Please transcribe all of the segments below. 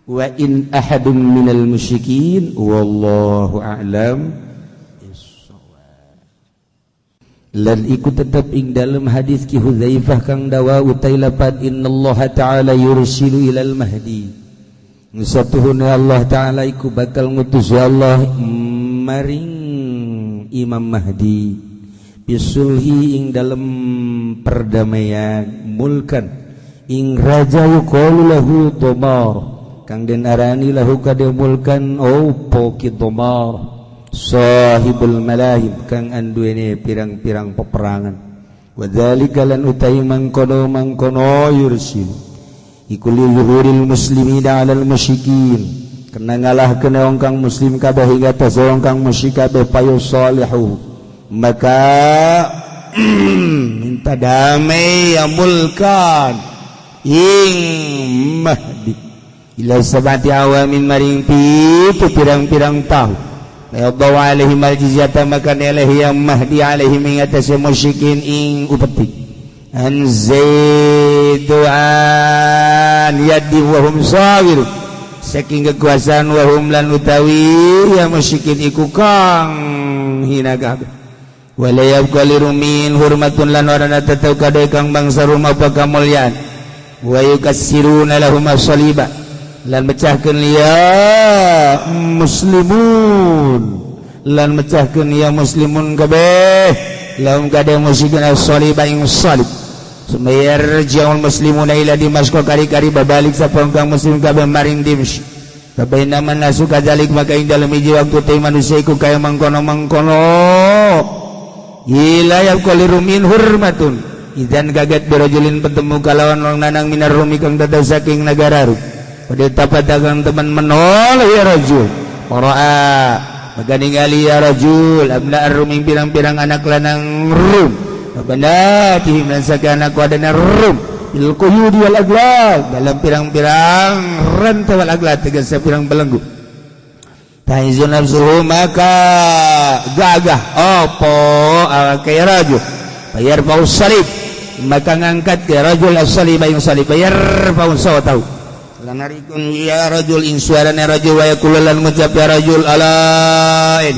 wa in ahadun minal musyrikin wallahu a'lam bissawab. Lan iku tetep ing dalam hadis ki Hudzaifah kang dawa utai lapad innallaha ta'ala yursilu ilal mahdi, satuhune Allah ta'ala iku bakal ngutus ya Allah maring Imam Mahdi bisulhi ing dalam perdamaian mulkan ing raja yuqalu lahu Domar kang den arani lahu kade mulkan opo ki Domar sahibul malahib kang anduene pirang-pirang peperangan wa dzalika lan utai mangkono yursil iku li yuhuril muslimina 'alal musyrikin kena ngalahkeun wong kang muslim kabeh hingga tas wong kang musyrik kabeh payu salihu maka minta damai ya mulkan ing Mahdi ila sabati awamin maring pitu pirang-pirang tahun la yadaw alaihim aljizyata maka nelahi yang Mahdi alaihim ing atas musyrikin ing upeti anzaidu'an yadi wahum sawir saking kekuasaan wahum lan utawi ya musyrikin iku kang hina kabeh wala yabqali rumin hurmatun lan warana teteu kadai kang bangsa rum apa kamulyan wa yukassiruna lahum as-saliba lan mecahkeun ya muslimun lan mecahkeun ya muslimun kabeh lahum kadai musyrikin as-saliba ing salib sumayar jaul muslimuna ila Damaskus kari-kari babalik sa pangkang muslim kabeh maring Dimsyq kabeh naman nasu kadzalik maka ing dalem hiji waktu teh manusia iku kaya mangkono-mangkono ila yaqaliru min hurmatun idzan gaget birajulin petemu kalawan wong nanang minar rumi kang datang saking negara Rum pada tapatagang teman menol ya rajul qaraa maka ningali ya rajul abna Rum ing pirang-pirang anak lanang Rum banatihim lan sakana kuadana Rum bil quyudi wal aglal dalam pirang-pirang rantai wal aglal tegasnya pirang belenggu taizun nafsuhu maka gagah opo kaya rajul bayar paus salib maka ngangkat ke rajul as-salib ayung salib bayar paus sawa tahu lanarikun ya rajul ing suarana rajul wa yakulalan ngucap ya rajul alain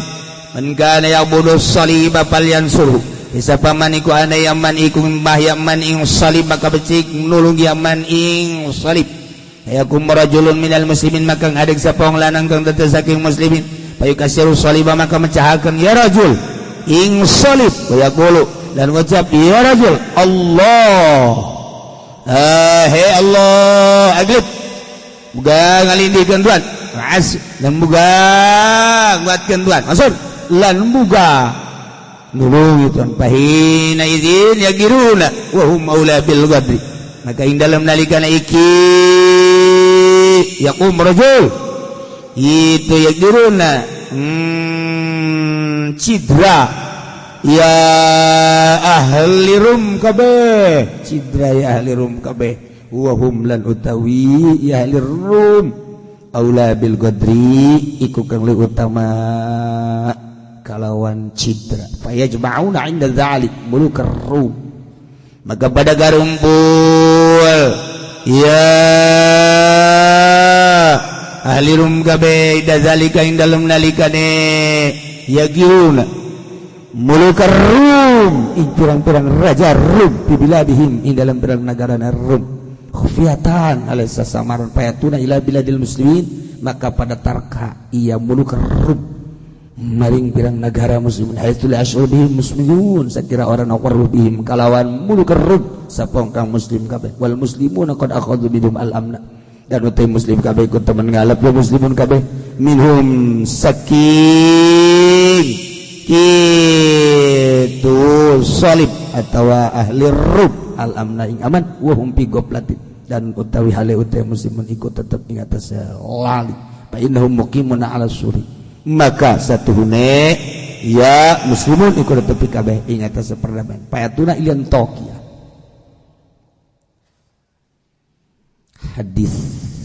man kana ya'budu salib falyansurhu siapa man iku ana yaman iku mbah yaman ing salib maka becik nulung yaman ing salib ayakum rajulun minal muslimin maka ngadeg sapa wong lanang kang tetep saking muslimin payu kasiru salib maka mecahakeun ya rajul ing salib wa yaqulu dan ngucap ya rajul Allah he Allah aglib buga ngalindikeun tuan dan buga nguatkeun tuan maksud lan buga nulungi tuan pahina izin yagiruna wahum maula bil ghadri maka ing dalam nalikana iki yaqum rajul itu yagiruna cidra ya ahli rum kabeh cidra ya ahli rum kabeh wahum lan utawi ya ahli rum aula bil ghadri iku kang luwih utama kalawan cidra fayajma'una 'inda dzalik muluk ar-rum maka pada garumpul ya ahli rum kabeh dzalika ing dalem nalikane yagiruna muluk ar-rum ing pirang-pirang raja Rum bibiladihim ing dalam pirang negara Rum khufiyatan ala sasamaran fayatuna ila biladil muslimin maka pada tarka ia muluk ar-rum maring pirang negara muslimin haitsul asyur bihim muslimun sakira orang aqarru bihim kalawan muluk ar-rum sapong kang muslim kabeh wal muslimuna qad akhadhu bidum al-amna dan utai muslim kabeh ikut teman ngalap ya muslimun kabeh minhum saking itu salib atau ahli Rum al-amna ing aman wa hum fi goflatin dan utawi hale utai muslimun ikut tetap ing atas lali fa innahum muqimuna ala suri maka satuhune ya muslimun ikut tepi kabeh ing atas perdamaian payatuna ilian tokia hadis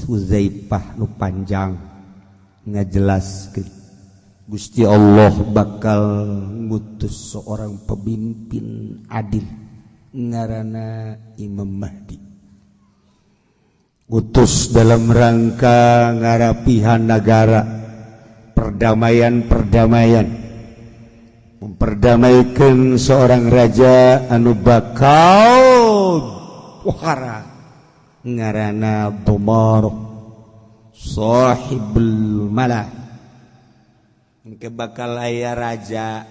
Hudzaifah nu panjang ngajelaskeun Gusti Allah bakal ngutus seorang pemimpin adil ngaranna Imam Mahdi utus dalam rangka ngarapihan negara, perdamaian memperdamaikan seorang raja anu bakal pohara ngaranna Damar sahibul malah. Engke bakal aya raja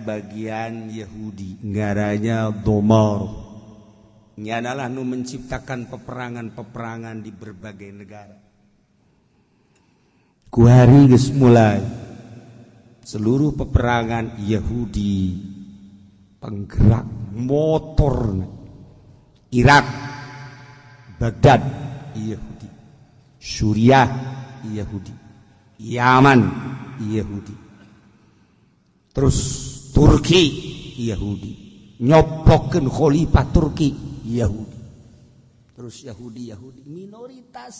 bagian Yahudi ngaranna Damar. Nyanalah nu menciptakan peperangan di berbagai negara. Kuari geus mulai seluruh peperangan Yahudi penggerak motor Irak, Baghdad Yahudi, Suriah Yahudi, Yaman Yahudi, terus Turki Yahudi, nyopokeun khalifah Turki Yahudi, terus Yahudi minoritas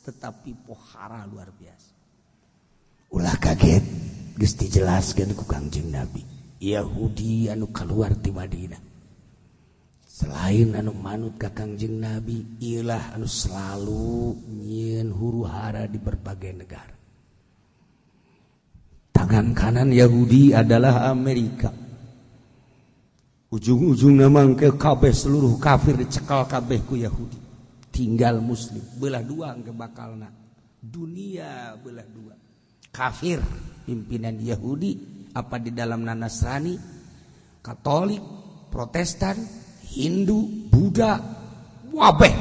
tetapi pohara luar biasa. Ulah kaget geus dijelaskeun ku Kangjeng Nabi. Yahudi anu keluar ti Madinah selain anu manut ka Kangjeng Nabi ialah anu selalu nyieun huru-hara di berbagai negara. Tangan kanan Yahudi adalah Amerika. Ujung-ujungna mangke kabeh seluruh kafir dicekal kabeh ku Yahudi. Tinggal muslim belah dua engke bakalna. Dunia belah dua. Kafir pimpinan Yahudi apa di dalam Nasrani, Katolik, Protestan, Hindu, Buddha, wabeh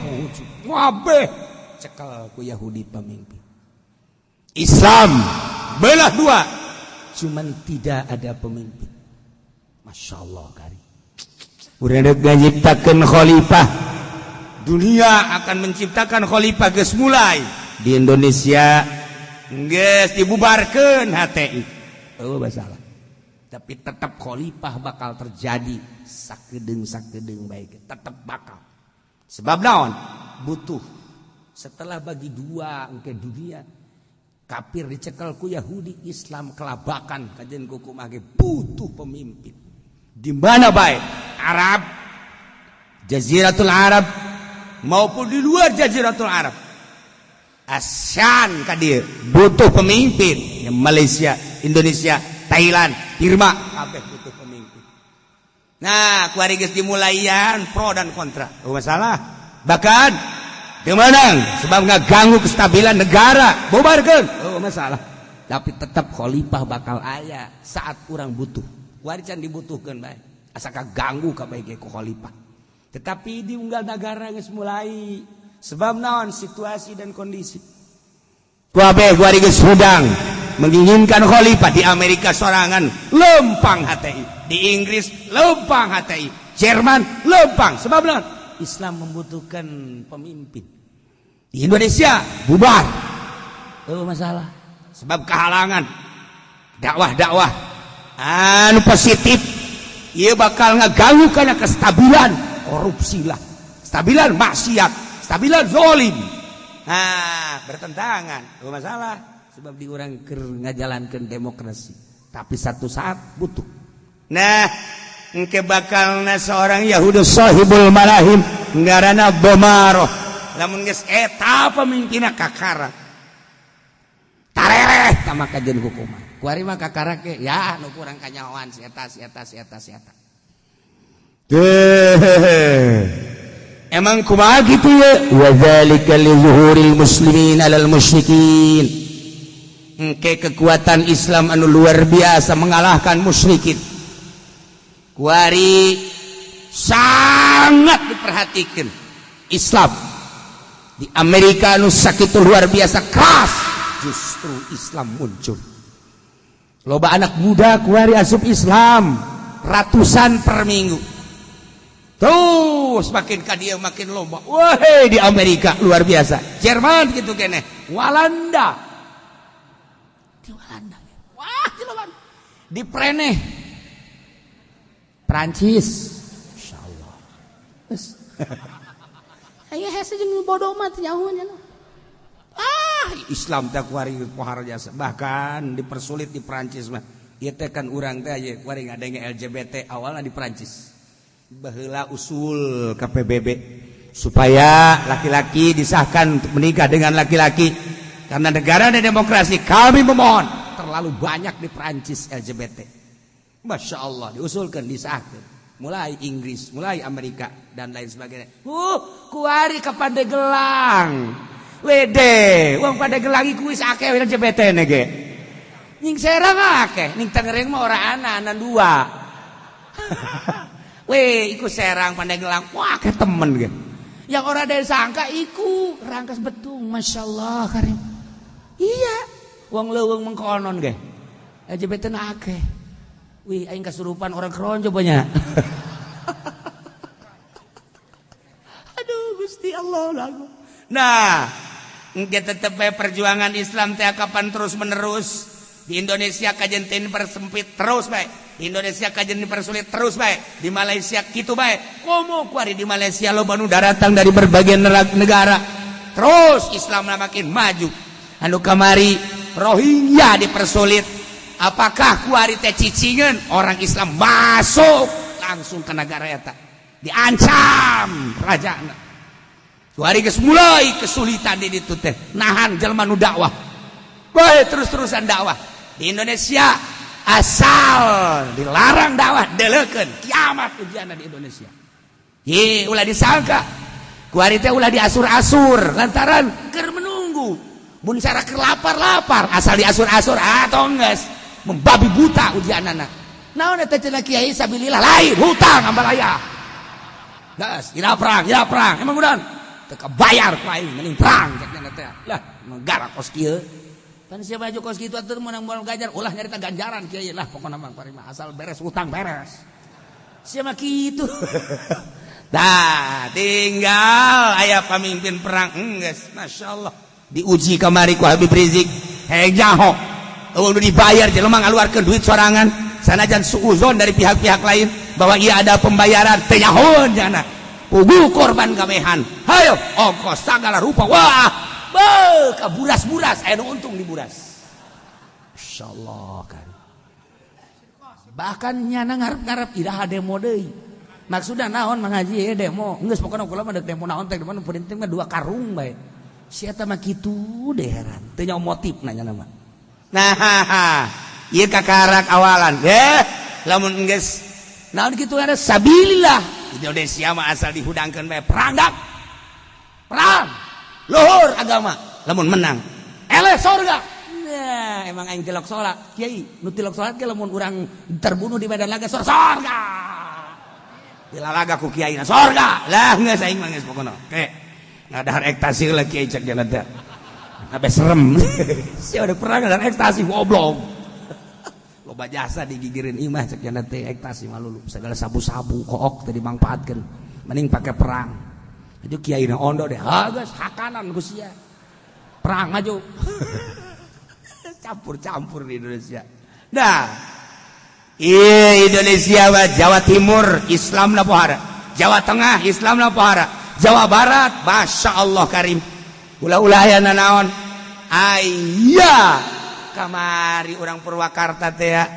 cekal ku Yahudi pemimpin. Islam belah dua, cuman tidak ada pemimpin. Masya Allah kari. Udah menciptakan khalifah. Dunia akan menciptakan khalifah geus mulai di Indonesia. Geus dibubarkeun HTI. Oh masalah. Tapi tetap khalifah bakal terjadi sakedeung baik. Tetap bakal. Sebab naon? Butuh. Setelah bagi dua engke dunia kafir dicekel ku Yahudi, Islam kelabakan kajen kukumah ge butuh pemimpin. Di mana baik? Arab, Jaziratul Arab maupun di luar Jaziratul Arab. ASEAN kadir butuh pemimpin. Malaysia, Indonesia, Thailand, Birma kabeh butuh pemimpin. Nah, kuari geus dimulaian pro dan kontra. Oh masalah. Bahkan demenang sebab ngaganggu kestabilan negara. Bubarkeun. Oh masalah. Tapi tetap khalifah bakal aya saat kurang butuh. Kuari can dibutuhkeun bae. Asa kaganggu kabeh ge ku khalifah. Tetapi di unggal negara geus mulai. Sebab naon situasi dan kondisi. Kuabe kuari geus hudang menginginkan khalifah di Amerika sorangan lempang HTI, di Inggris lempang HTI, Jerman lempang. Sebab naon? Islam membutuhkan pemimpin. Di Indonesia bubar. Oh masalah. Sebab kehalangan dakwah anu positif ieu bakal ngaganggu kana kestabilan korupsi lah, stabilan maksiat, stabilan zolim. Nah, bertentangan. Oh masalah. Sebab diurang keur ngajalankeun demokrasi. Tapi satu saat butuh. Nah, engke bakalna seorang Yahudi sahibul malahim ngaranna Damar. Lamun geus eta pemimpinna kakara. Tarereh tama kajeun hukuman. Kuari mah kakara ke ya nu kurang kanyahoan si eta. Emang kumaha gitu ya? Wa dzalika li zuhuril muslimin 'alal musyrikin. Engke kekuatan Islam anu luar biasa mengalahkan musyrikin. Kuari sangat diperhatikan Islam di Amerika anu sakitu luar biasa keras, justru Islam muncul. Loba anak muda kuari asup Islam ratusan per minggu. Terus makin kadia makin lomba. Wah, di Amerika luar biasa. Jerman gitu kene. Walanda. Di Walanda. Wah, di Walanda. Di Preneh. Prancis. Insyaallah. Aya hese jeung bodoh mah nyahonya. Islam teh kuari pohar jasa. Bahkan dipersulit di Prancis mah. Ieu teh kan urang teh aya kuari ngadenge LGBT awalna di Prancis. Baheula usul KPBB supaya laki-laki disahkan untuk menikah dengan laki-laki. Karena negara dan demokrasi, kami memohon. Terlalu banyak di Prancis LGBT. Masya Allah, diusulkan, disahkan. Mulai Inggris, mulai Amerika, dan lain sebagainya. Kuari ke Pandegelang. Wede, uang Pandegelang kuis akeh LGBT nege. Ning Serang akeh, ning Tangerang mah ora ana dua. Weh, iku Serang Pandegelang, wah akeh temen ge. Yang orang dari sangka iku Rangkas Betung, Masya Allah Karim. Iya, uang leuweung mengkonon ge. LGBT na akeh. Wih, aing kasurupan orang keronjo banyak. Aduh, Gusti Allah lagu. Nah, kita tetep perjuangan Islam teh kapan terus menerus. Di Indonesia kajian dipersempit terus baik. Di Indonesia kajian dipersulit terus baik. Di Malaysia gitu baik. Komo kuari di Malaysia lo banu datang dari berbagai negara. Terus Islam makin maju. Anu kamari Rohingya dipersulit. Apakah kuari teh cicingan orang Islam masuk langsung ke negara eta. Diancam rajana. Kuari geus mulai kesulitan di ditu teh. Nahan jelema nu dakwah. Bae terus-terusan dakwah. Di Indonesia asal dilarang dakwah deleukeun kiamat ujianna di Indonesia. Ye ulah disangka kuari teh ulah diasur-asur lantaran keur menunggu mun sara keur lapar-lapar asal diasur-asur atau geus membabi buta ujianana. Naon eta cenah kiai sabilillah lain hutang ambal aya. Geus ira perang emang udan teu kabayar ku aing mending perang cenah teh. Lah negara kos kieu kan siapa aja kos gitu atuh menang moal gajar ulah nyarita ganjaran kieu lah pokona mah parima asal beres utang beres siapa kitu. Tah tinggal aya pamimpin perang geus masyaallah diuji kamari ku Habib Rizik nyaho eueuh dibayar jelema ngaluarkeun duit sorangan sanajan suuzon dari pihak-pihak lain bahwa ia ada pembayaran teu nyahoan jana pugu korban gawehan hayo ongkos sagala rupa wah kaburas-buras aya nu untung diburas. Insyaallah kan. Bahkan nyana ngarep-ngarep iraha demo deui. Maksudna naon mangaji demo? Geus pokona kula mah demo naon teh depan penting mah 2 karung bae. Si eta mah kitu deh heran. Teu nyaho motifna nyana mah. Nah, ieu kakarak awalan. Lamun geus naon kitu ada sabilillah. Indonesia mah asal dihudangkeun bae perang dak. Perang. Luhur agama lamun menang eleh sorga. Nah emang aing tilok salat kiai nu tilok salat ge lamun urang terbunuh di medan laga sorga dilalaga ku kiaina sorga lah geus aing mah geus pokona oke ngadahar ekstasi lah kiai cek jangan teh abe serem sia udah perang ngadahar ekstasi goblok loba jasa digigireun imah cek jangan teh ekstasi mah lulu segala sabu-sabu kook teh dimangpaatkeun mending pake perang. Itu kiai na ondo deh, hagas hakanan gusia, perang maju, campur-campur di Indonesia. Nah, Indonesia Jawa Timur Islam lah pohara, Jawa Tengah Islam lah pohara, Jawa Barat, Masya Allah Karim, ulah-ulah ya nanaon, ayah kamari orang Purwakarta teh ya,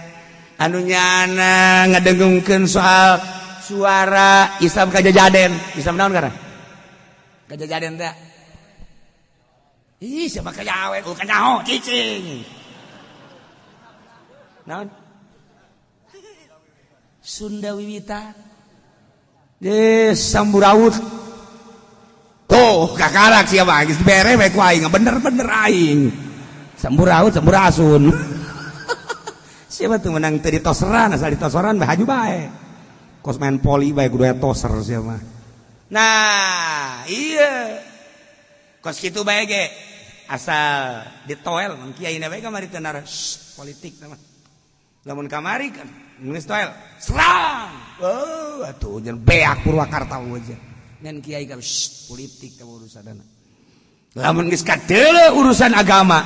anu nyana ngadengungkeun soal suara Islam kajajaden, Islam naon karena? Kajajaden teh. Ih, siapa kajawen? Bukan nyaho, cicing. Naon? Sunda Wiwitan. Samburaut. Tuh, kakarak siapa? Geus bere bae ku aing, bener-bener aing. Samburaut, Sampurasun. Siapa tuh menang teu ditoseran, asal ditoseran bae haju bae. Kos main poli bae kudu aya toser siapa. Nah iya kos gitu bae ge asal ditoel mun kiai na bae kamari teu nara politik mah lamun kamari kan geus toel serang atuh jeung beak Purwakarta aja ngan kiai ka politik ka urusanna lamun geus kadeuleu urusan agama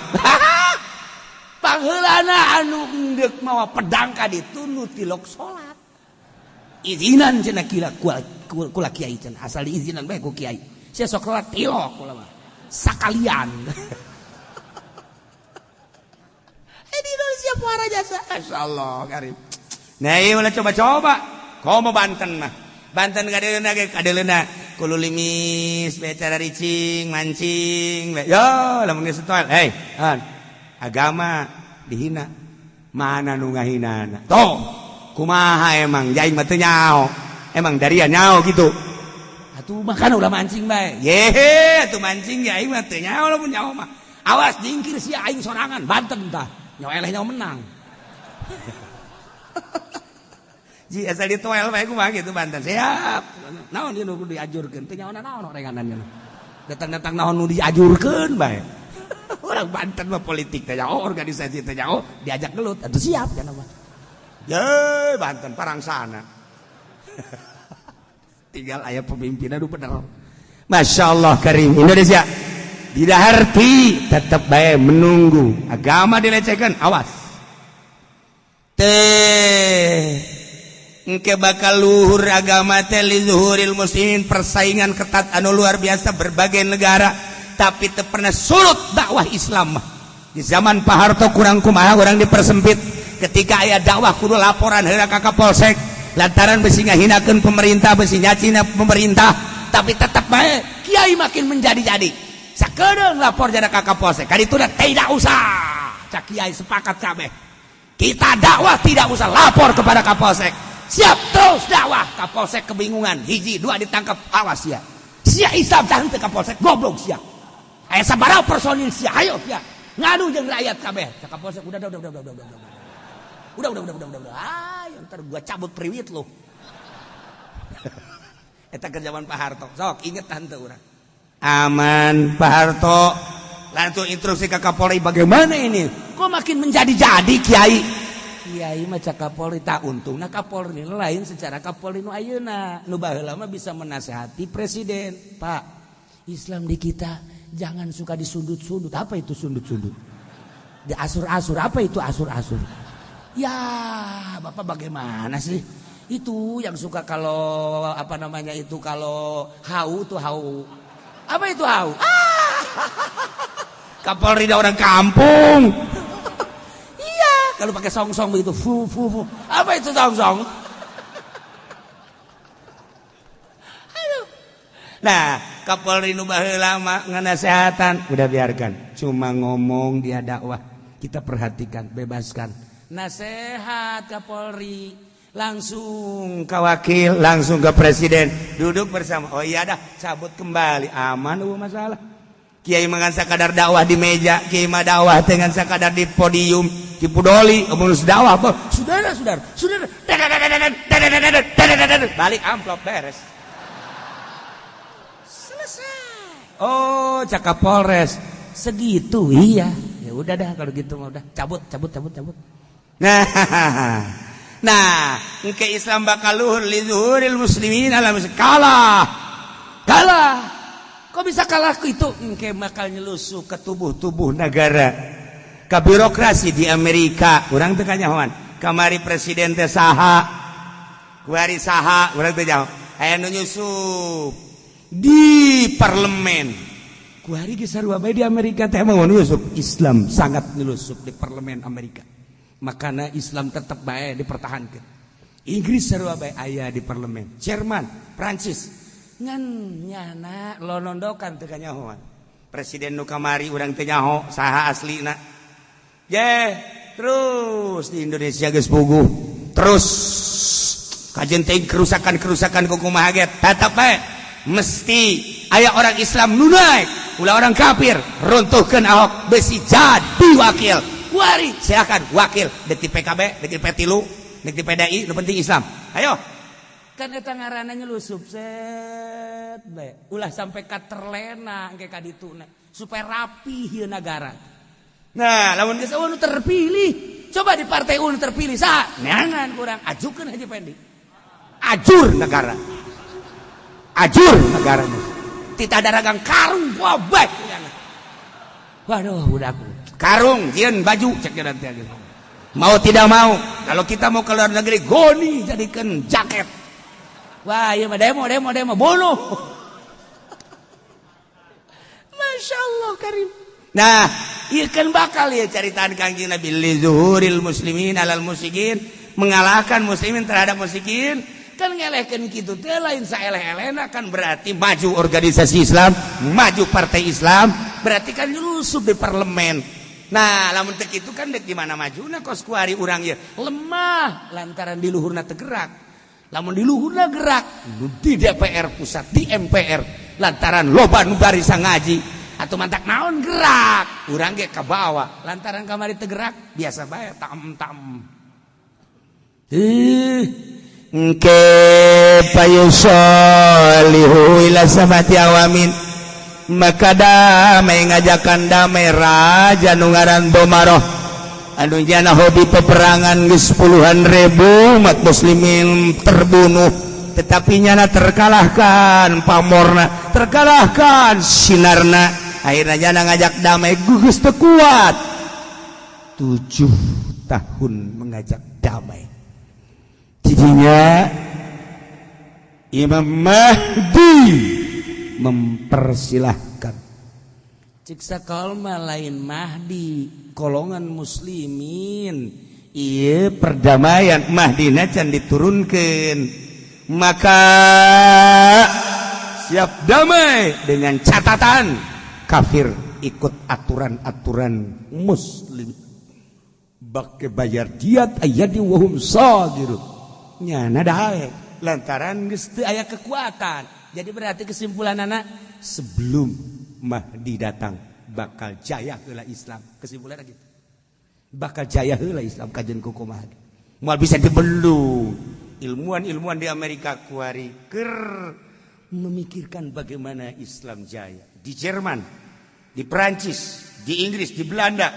pangheulana anu endek mawa pedang ka ditu nu tilok salat izinan cenah kula kiai cenah asal diizinan bae ku kiai sia sok salat tilok kula mah sakalian di Indonesia puara jasa masyaallah Karim. Nah ieu ulah coba-coba komo Banten mah Banten kadeleuna ge kadeleuna kulo limis cara ricing mancing yo lamun geus toel agama dihina mana nu ngahinana toh kumaha emang jaing mah teu nyao emang daria nyao gitu atuh mah kan ulah mancing bae ye atuh mancing ya aing mah teu nyao lamun nyao mah awas jingkir sia aing sorangan Banten tah nyao eleh nyao menang ji asal ditoel bae kumaha kitu Banten siap naon ieu nu diajurkeun teu nyaona naon renganannya datang-datang naon nu diajurkeun bae orang Banten mah politik teh nyaho organisasi teh nyaho diajak gelut atuh siap cenah mah ye Banten parangsana tinggal aya pemimpinna nu bener masyaallah karim Indonesia didaharti tetep bae menunggu agama dilecehkeun awas teh engke bakal luhur agama teh li zuhuril muslimin persaingan ketat anu luar biasa berbagai negara tapi teu pernah surut dakwah Islam di zaman Pak Harto kurang kumaha urang dipersempit ketika aya dakwah kudu laporan heula ka Kapolsek lantaran besi ngahinakeun pemerintah besi nyacina pemerintah tapi tetap bae kiai makin menjadi-jadi sakedeung lapor jana ka Kapolsek kadituna tidak usah cak kiai sepakat kabeh kita dakwah tidak usah lapor kepada Kapolsek siap terus dakwah Kapolsek kebingungan hiji dua ditangkap awas ya sia isap tahan teu Kapolsek goblok sia aya sabaraha personil sia ayo sia ngadu jeung rakyat kabeh cak Kapolsek udah ayo ntar gua cabut priwit lu eta ke zaman Pak Harto sok inget tante urang aman Pak Harto langsung instruksi ke Kapolri bagaimana ini kok makin menjadi-jadi kiai mah cak Kapolri tak untung nah Kapolri lain secara Kapolri nu ayeuna nu baheula mah bisa menasehati presiden Pak Islam di kita jangan suka disundut-sundut apa itu sundut-sundut diasur-asur apa itu asur-asur ya Bapak bagaimana sih itu yang suka kalau apa namanya itu kalau hau tuh hau apa itu hau Kapolri dah orang kampung iya kalau pakai song-song begitu fu apa itu song-song nah Kapolri nu baheula mah nganasehatan udah biarkan cuma ngomong dia dakwah kita perhatikan bebaskan nasehat Kapolri langsung ke wakil langsung ke presiden duduk bersama oh iya dah cabut kembali aman masalah kiai mangan sakadar dakwah di meja kiai mah dakwah dengan sakadar di podium di pudoli omong dakwah saudara balik amplop beres selesai oh cak Kapolres segitu iya ya udah dah kalau gitu mah udah cabut Nah, engke Islam bakal luhur li zuhuril muslimin ala kalah. Kok bisa kalah itu? Engke bakal nyelusup ke tubuh-tubuh negara. Ka birokrasi di Amerika, urang teu kanyahoan. Kamari presiden teh saha? Kuari saha? Urang teu nyaho. Aya nu nyusup di parlemen. Kuari ge sarua bae di Amerika teh mah nyusup Islam sangat nyelusup di parlemen Amerika. Makanya Islam tetap baik dipertahankan. Inggris sarua bae aya di parlemen. Jerman, Prancis ngan nyana lonondokan teu kanyahoan. Presiden nu kamari urang teu nyaho saha aslina. Terus di Indonesia geus puguh. Terus kajen teh kerusakan-kerusakan kumaha ge tetep bae mesti aya orang Islam nu naik, ulah orang kafir runtuhkeun Ahok besi jadi wakil. Kuari silakan wakil dek di PKB, dek di P3, dek di PDI, nu penting Islam. Ayo. Kan eta ngaranna nyelusup set bae. Ulah sampai ka terlena engke ka dituna supaya rapi ieu negara. Nah, lamun geus nu terpilih, coba di partai nu terpilih saha? Neangan kurang ajukeun Haji Pendi. Ajur negara. Ajur negaranya. Tita daragang karung gua bae. Waduh, budakku. Karung, jieun baju cek nanti gitu. Mau tidak mau, kalau kita mau ke luar negeri goni jadikan jaket. Wah, iya mah demo bunuh. Masya Allah karim. Nah, iya kan bakal ya caritaan Kangjeng Nabi li zuhuril muslimin alal musyrikin, mengalahkan muslimin terhadap musyrikin. kan ngelehkeun kitu teh lain saeleh-elehna kan berarti maju organisasi Islam, maju partai Islam, berarti kan nyusup di parlemen. Nah, lamun teu kitu kan deuk di mana majuna kos kuari urang ieu lemah lantaran di luhurna teu gerak. Lamun di luhurna gerak di DPR pusat, di MPR lantaran loba nu barisa ngaji atau mantak naon gerak, urang ge ka bawah lantaran kamari teu gerak biasa bae tam-tam. Engke payusolihu ila samati awamin maka damai ngajakan damai raja nu ngaran Domaroh anu jana hobi peperangan geus puluhan ribu umat muslimin terbunuh tetapi nyana terkalahkan pamorna terkalahkan sinarna akhirna jana ngajak damai gugus teu kuat 7 tahun mengajak damai. Jadinya Imam Mahdi mempersilahkan cik sakalma lain Mahdi golongan muslimin iya perdamaian Mahdina can diturunkan maka siap damai dengan catatan kafir ikut aturan-aturan muslim bak bayar diat ayadi wahum sagirun nyana dae lantaran geus teu aya kekuatan. Jadi berarti kesimpulan anak sebelum Mahdi datang bakal jaya heula Islam. Kesimpulan gitu. Bakal jaya heula Islam kajen kumaha. Moal bisa dibelung. Ilmuwan-ilmuwan di Amerika kuari keur memikirkan bagaimana Islam jaya. Di Jerman, di Prancis, di Inggris, di Belanda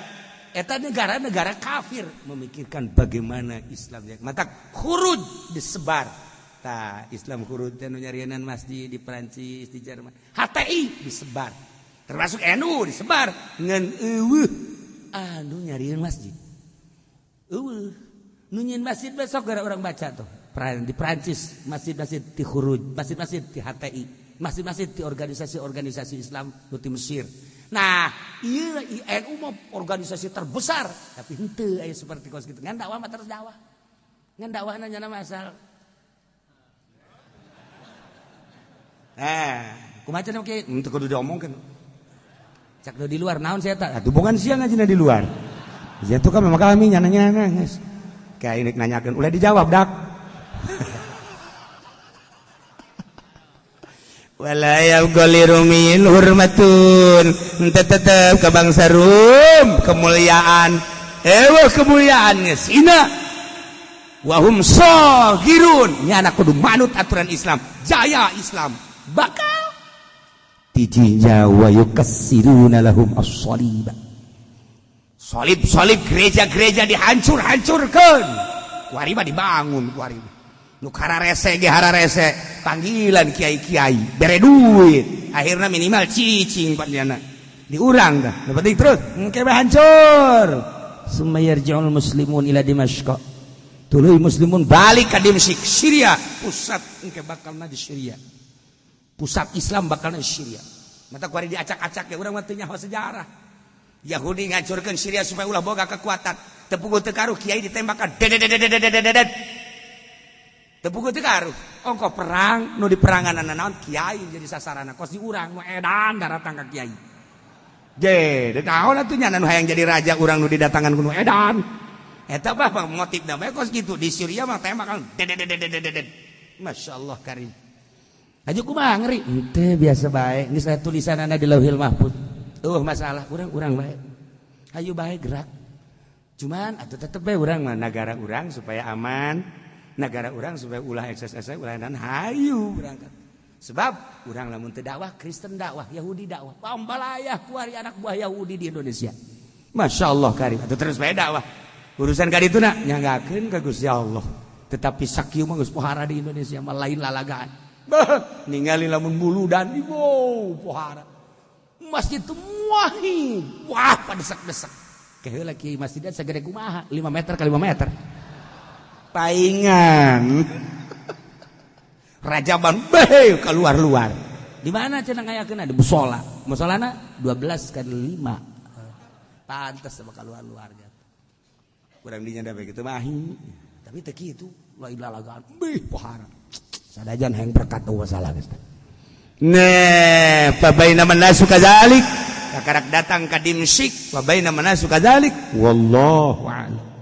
eta negara-negara kafir memikirkan bagaimana Islam jaya. Mata khuruj disebar. Tah Islam khuruj teh nu nyarienan masjid di Prancis, di Jerman. HTI disebar. Termasuk NU disebar ngan eueuh anu nyarieun masjid. Eueuh nu nyieun masjid besok gara orang baca tuh. Di Prancis masjid-masjid di khuruj, masjid-masjid di HTI, masjid-masjid di organisasi-organisasi Islam di Mesir. Nah, iya NU mah organisasi terbesar, tapi henteu aya seperti kos kitu. Ngan dakwah mah terus dakwah. Ngan dakwahna nyana masal. Kumaha cenah oke, teu kudu diomongkeun. Cak di luar naon saya tak? Hubungan siang ngajina di luar. Ya tuh kan memang kami nyana-nyana geus. Kayak ini nanyakeun ulah dijawab dak. Walayab golirumin hurmatun tetep ke bangsa Rum kemuliaan kemuliaan ngesina wahum sohirun nyana kudu manut aturan Islam jaya Islam bakal tijinya wa yukassiruna lahum as-saliba salib gereja-gereja dihancur-hancurkan kuari mah dibangun kuari nu hararese ge hararese panggilan kiai-kiai bere duit akhirna minimal cicing panjana diurang dah dapat terus engke hancur summa yarji'ul muslimun ila dimashq tuluy muslimun balik ka Dimsyq Syria pusat engke bakalna di Syria pusat Islam bakalna di Syria mata kuari diacak-acak ge urang mah teu nyaho sejarah Yahudi ngancurkeun Syria supaya ulah boga kekuatan tepung teu karuh kiai ditembakan dedet tepuk teu karuh ongko perang nu diperanganana naon kiai jadi sasarana kos diurang nu edan daratang ka kiai ge deuk naon atuh nya nu hayang jadi raja urang nu didatangan ku nu edan eta mah motifna bae kos kitu di Syria mah tembakan dedet masyaallah karim aju kumaha ngeri teu biasa bae geus aya tulisanana di Lauhil Mahfuz masalah urang bae hayu bae gerak cuman atuh tetep bae urang mah negara urang supaya aman negara orang supaya ulah ekses ulah dan hayu berangkat sebab orang lamun teu dakwah Kristen dakwah Yahudi dakwah pambalayah kuari anak buah Yahudi di Indonesia Masya Allah karim atau terus bae dakwah urusan kadituna nyanggakeun ka Gusti Allah tetapi sakieu mah geus pohara di Indonesia mah lain lalagaan ningali lamun buludan ibu pohara masjid teu muahi wah padesak-desak keheula kieu masjidna sagede kumaha 5 meter kali 5 meter paingan Rajaban beh keluar-luar di mana cenah ngayakeun ada musolana 12 kali 5 pantes sama keluar-luar urang dinya da begitu mah tapi teu kitu lain lalagaan beh pohara sadajan hayang berkat masalah geus. Nah, pabayna manasu kadzalik. Kakarak datang ka dimsyik, pabayna manasu kadzalik. Wallahu a'lam.